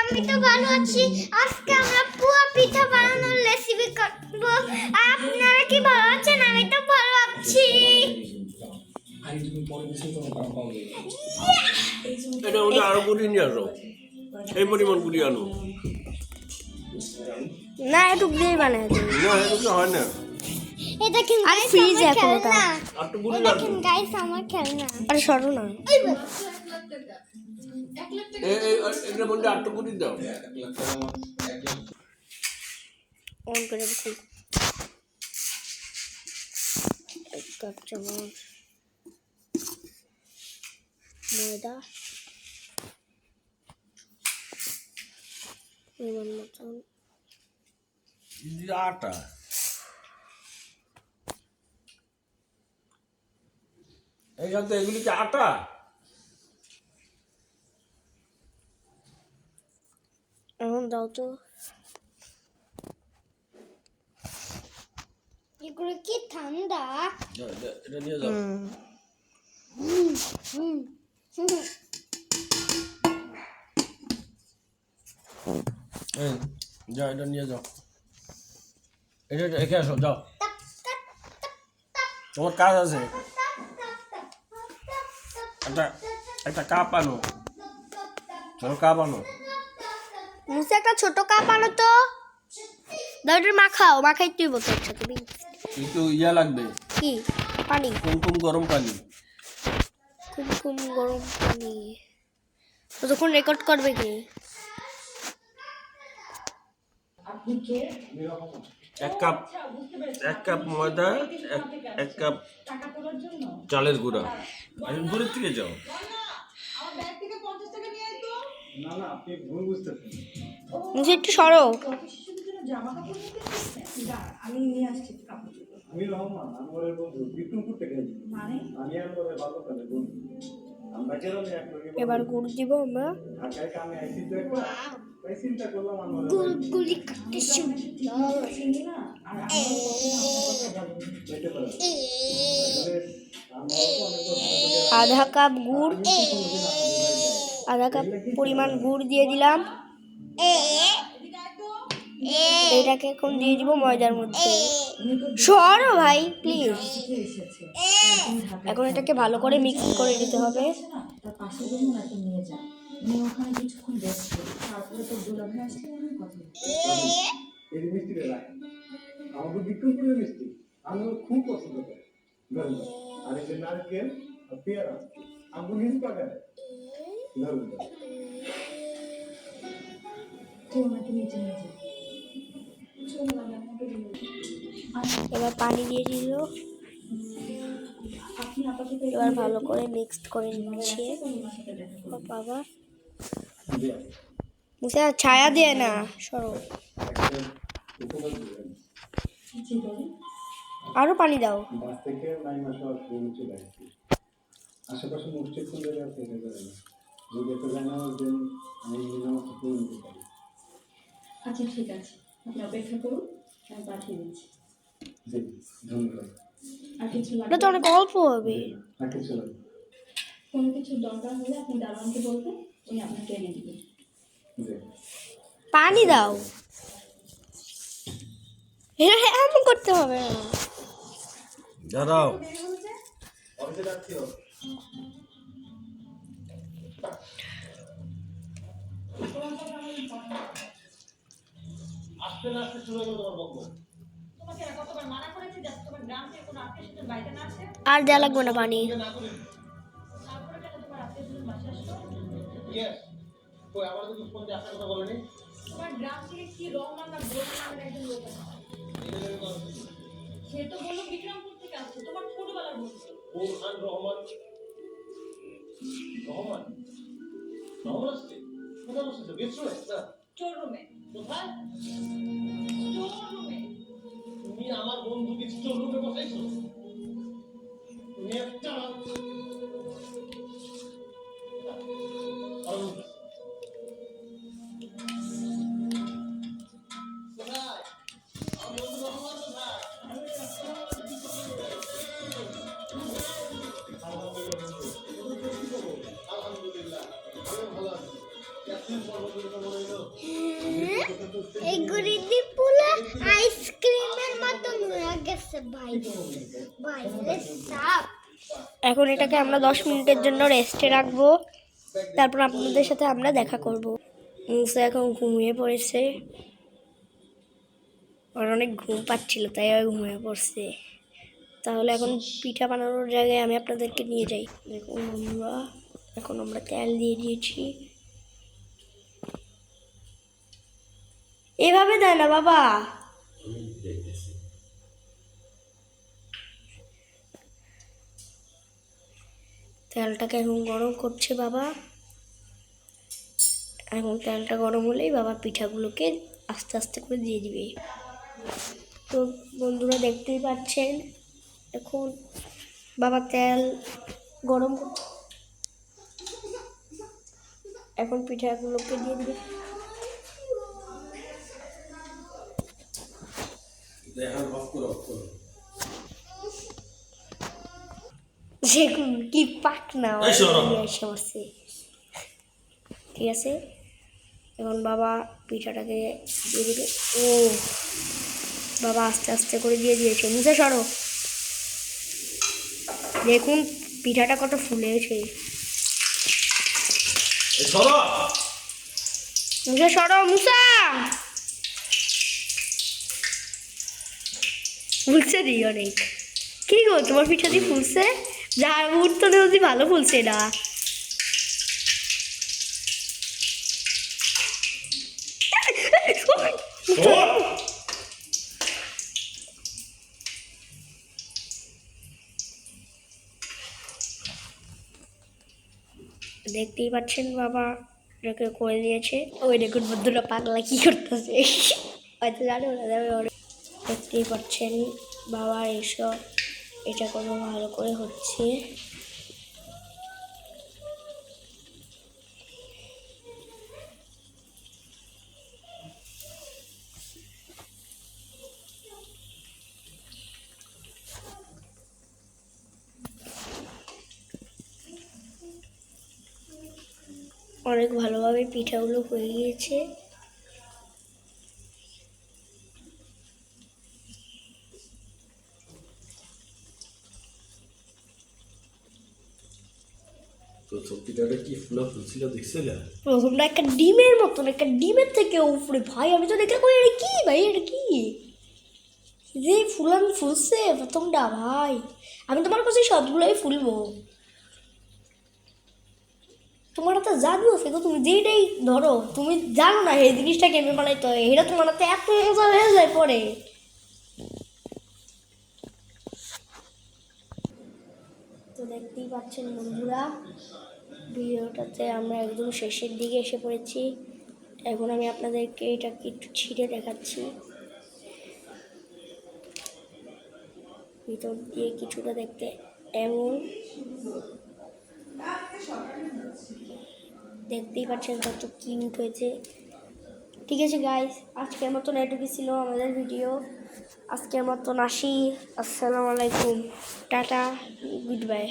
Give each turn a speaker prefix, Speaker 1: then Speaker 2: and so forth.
Speaker 1: আমি তো ভালো আছি। আজকে আমরা পুয়া পিঠা বানানোর রেসিপি করব। আর আপনারা কি ভালো আছেন? আমি তো ভালো আছি।
Speaker 2: এটা ওটা আরো গুড়ি নিয়ে আসো, এই পরিমাণ গুড়ি আনো।
Speaker 3: না একটু দিয়ে বানায় দিই।
Speaker 2: না এটা হয় না,
Speaker 1: এটা কি
Speaker 3: আর ফ্রিজে এখন ওটা।
Speaker 2: আর তো গুড়ি
Speaker 1: এটা
Speaker 2: লাগবে।
Speaker 1: কি গাইস আমার খেলনা?
Speaker 3: আরে সরো না।
Speaker 2: এটার মধ্যে আর তো গুড়ি দাও।
Speaker 3: অন করে দিচ্ছি। এক কাপ চামচ ময়দা, এবার মতন
Speaker 2: আটা, এই সাথে এগুলি কি আটা?
Speaker 3: এখন দাও তো।
Speaker 1: এগুলো কি ঠান্ডা?
Speaker 2: এটা নিয়ে যাও। এই যাও, এটা নিয়ে যাও, এটা রেখে আসো, যাও, তোমার কাজ আছে। একটা কাপ আনো, চলো কাপ আনো।
Speaker 3: মুসে একটা ছোট কাপ আনো তো। দাও এটা মাখাই তুই বলতে ইচ্ছা তুমি।
Speaker 2: একটু ইয়া লাগবে,
Speaker 3: কি পানি?
Speaker 2: কুমকুম গরম পানি।
Speaker 3: কুমকুম গরম পানি তখন রেকর্ড করবে কি?
Speaker 2: এক কাপ ময়দা, এক কাপ চালের গুঁড়া। আমি দূরের থেকে যাও।
Speaker 3: মুসে একটু সরো।
Speaker 4: আমি রহমান, আমার বন্ধু বিক্রমপুর থেকে। আমি আমার বাল্যকালের বন্ধু। আমরা গেলাম একলগে।
Speaker 3: এবার গুড় দিব আমরা।
Speaker 4: ঢাকায় কামে আইছি তো একবার। তাই চিন্তা করলাম আমার
Speaker 1: গুলগুলি কাটতে সুন্দর।
Speaker 3: আধা কাপ গুড়, আধা কাপ পরিমাণ গুড় দিয়ে দিলাম। এটাকে এখন দিয়ে দিব ময়দার মধ্যে। সরো ভাই প্লিজ। এখন এটাকে ভালো করে মিক্স করে দিতে হবে।
Speaker 4: এই মিষ্টিটা রাখ। আমাকে বিক্রমপুরের মিষ্টি আমি খুব পছন্দ করি। আর এই যে নারকেল আর পেয়ারা আমি নিজ পাকায় ধরুন।
Speaker 3: এবার পানি দিয়ে দিল। এবার ভালো করে মিক্সড করে নিচ্ছে। বাবা মুসে ছায়া দিয়ে না, সরো। আরো পানি দাও।
Speaker 4: বাস থেকে 9 মাস হওয়ার পর চলে আসছি। আশেপাশে মসজিদ কোন জায়গায় আছে এটা জানি না। যদি এটা জানা দেন আমি নামাজ পড়ে নিতে পারি।
Speaker 5: আচ্ছা ঠিক আছে, আপনি অপেক্ষা করুন, আমি পাঠিয়ে দিচ্ছি।
Speaker 4: জি ধন্যবাদ।
Speaker 5: আর কিছু
Speaker 3: এটা তো অনেক অল্প হবে।
Speaker 4: আর কিছু লাগবে?
Speaker 5: কোনো কিছু দরকার হলে আপনি দারোয়ানকে বলবেন, উনি আপনাকে এনে দিবেন।
Speaker 4: জি
Speaker 3: পানি দাও। এটা এমন করতে হবে না।
Speaker 2: দাঁড়াও,
Speaker 4: অফিসে যাচ্ছিও। আস্তে আস্তে শুরু হলো তোমার বকবক।
Speaker 5: তোমাকে কতবার মানা করেছি যে তোমার গ্রাম থেকে কোনো আত্মীয়স্বজন বাড়িতে না আসে?
Speaker 3: আর দেওয়া লাগবে না পানি।
Speaker 5: তারপরে কেন তোমার আত্মীয়স্বজন বাসে আসলো?
Speaker 4: ইয়েস কই আমাদের তো ফোন দিয়ে আপনার কথা বলেনি।
Speaker 5: তোমার গ্রাম থেকে কি রহমান না বোন নামের একজন লোক আছে। সে তো বললো বিক্রমপুর থেকে আসছে, তোমার ছোটবেলার বন্ধু।
Speaker 4: বোরহান রহমান রহমান রহমান আসছে কোথায় বসেছে? বেসরমে না
Speaker 5: স্টোর রুমে।
Speaker 4: কোথায়?
Speaker 5: স্টোর রুমে।
Speaker 4: তুমি আমার বন্ধুকে স্টোর রুমে বসাইছো? তুমি একটা আলহামদুলিল্লাহ, আমি ভালো আছি।
Speaker 1: এই গরিবি পুলা আইসক্রিমের মতো হয়ে গেছে বাইরে বাইরে সাপ।
Speaker 3: এখন এটাকে আমরা 10 মিনিটের জন্য রেস্টে রাখবো, তারপর আপনাদের সাথে আমরা দেখা করব। মুসা এখন ঘুমিয়ে পড়েছে, ওর অনেক ঘুম পাচ্ছিল তাই ও ঘুমিয়ে পড়ছে। তাহলে এখন পিঠা বানানোর জায়গায় আমি আপনাদেরকে নিয়ে যাই। দেখুন বন্ধুরা, এখন আমরা তেল দিয়ে দিয়েছি। এভাবে দেয় না বাবা, তেলটাকে এখন গরম করছে বাবা। এখন তেলটা গরম হলেই বাবা পিঠাগুলোকে আস্তে আস্তে করে দিয়ে দিবে। তো বন্ধুরা দেখতেই পাচ্ছেন এখন বাবা তেল গরম এখন পিঠাগুলোকে দিয়ে দিবে। দেখুন কি পাক না এসে, ঠিক আছে। এখন বাবা পিঠাটাকে দিয়ে দিবে। ও বাবা আস্তে আস্তে করে দিয়ে দিয়েছে। মুছে সরো, দেখুন পিঠাটা কত ফুলেছে। মুছে সরো, মুসা ফুলছে দি অনেক। কি গো তোমার পিঠা দিয়ে ফুলছে? যা মুহূর্ত দেখছি ভালো ফুলছে না। দেখতেই পাচ্ছেন বাবা এটাকে করে দিয়েছে। ওই দেখুন বন্ধুরা পাগলা কি করতেছে, হয়তো জানে ওরা যাবে। দেখতেই পাচ্ছেন বাবা এসব এটা কোনো ভালো করে হচ্ছে। অনেক ভালোভাবে পিঠাগুলো হয়ে গিয়েছে। প্রথমটা একটা ডিমের মতন, একটা ডিমের থেকে উপরে ভাই আমি তো দেখে কই এটা কি ভাই, এটা কি যে ফুলান ফুলছে প্রথমটা ভাই। আমি তোমার কাছে সবগুলোই ফুলবো, তোমার তো জাদু আছে তো, তুমি যেটাই ধরো তুমি জানো না এই জিনিসটা কেমন বানাইতে হয়, এটা তোমার তো এত মজা হয়ে যায় পরে। তো দেখতেই পাচ্ছেন বন্ধুরা ভিডিওটাতে আমরা একদম শেষের দিকে এসে পড়েছি। এখন আমি আপনাদেরকে এটাকে একটু ছিঁড়ে দেখাচ্ছি। ভিতর দিয়ে কিছুটা দেখতে এমন, দেখতেই পাচ্ছেন কত কিউট হয়েছে। ঠিক আছে গাইস, আজকের মতন এটুকু ছিল আমাদের ভিডিও। আজকের মতন আসি। আসসালামু আলাইকুম, টাটা, গুড বাই।